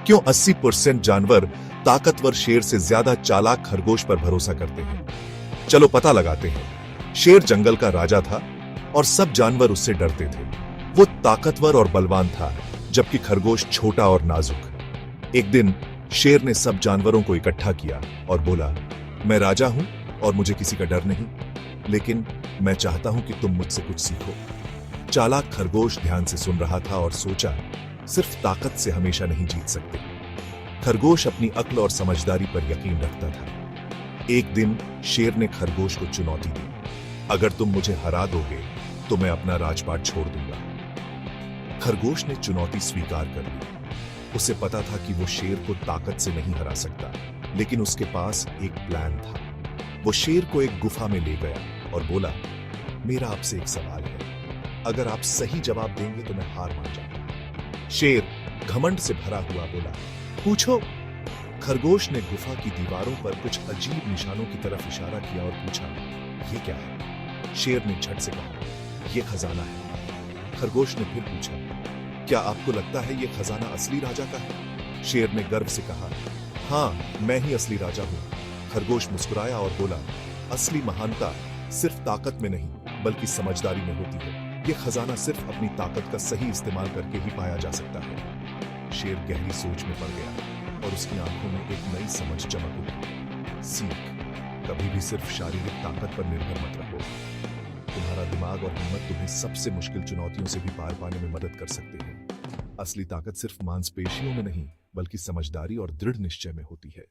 क्यों 80% जानवर ताकतवर शेर से ज्यादा चालाक खरगोश पर भरोसा करते हैं? चलो पता लगाते हैं। शेर जंगल का राजा था और सब जानवर उससे डरते थे। वो ताकतवर और बलवान था, जबकि खरगोश छोटा और नाजुक। एक दिन शेर ने सब जानवरों को इकट्ठा किया और बोला, मैं राजा हूं और मुझे किसी का डर नहीं, लेकिन मैं चाहता हूं कि तुम मुझसे कुछ सीखो। चालाक खरगोश ध्यान से सुन रहा था और सोचा, सिर्फ ताकत से हमेशा नहीं जीत सकते। खरगोश अपनी अक्ल और समझदारी पर यकीन रखता था। एक दिन शेर ने खरगोश को चुनौती दी, अगर तुम मुझे हरा दोगे तो मैं अपना राजपाट छोड़ दूंगा। खरगोश ने चुनौती स्वीकार कर ली। उसे पता था कि वो शेर को ताकत से नहीं हरा सकता, लेकिन उसके पास एक प्लान था। वो शेर को एक गुफा में ले गया और बोला, मेरा आपसे एक सवाल है, अगर आप सही जवाब देंगे तो मैं हार मान जाऊंगा। शेर घमंड से भरा हुआ बोला, पूछो। खरगोश ने गुफा की दीवारों पर कुछ अजीब निशानों की तरफ इशारा किया और पूछा, ये क्या है? शेर ने झट से कहा, यह खजाना है। खरगोश ने फिर पूछा, क्या आपको लगता है यह खजाना असली राजा का है? शेर ने गर्व से कहा, हां, मैं ही असली राजा हूं। खरगोश मुस्कुराया और बोला, असली महानता सिर्फ ताकत में नहीं बल्कि समझदारी में होती है। यह खजाना सिर्फ अपनी ताकत का सही इस्तेमाल करके ही पाया जा सकता है। शेर गहरी सोच में पड़ गया और उसकी आंखों में एक नई समझ चमक उठी। सीख, कभी भी सिर्फ शारीरिक ताकत पर निर्भर मत रहो। तुम्हारा दिमाग और हिम्मत तुम्हें सबसे मुश्किल चुनौतियों से भी पार पाने में मदद कर सकते हैं। असली ताकत सिर्फ मांसपेशियों में नहीं बल्कि समझदारी और दृढ़ निश्चय में होती है।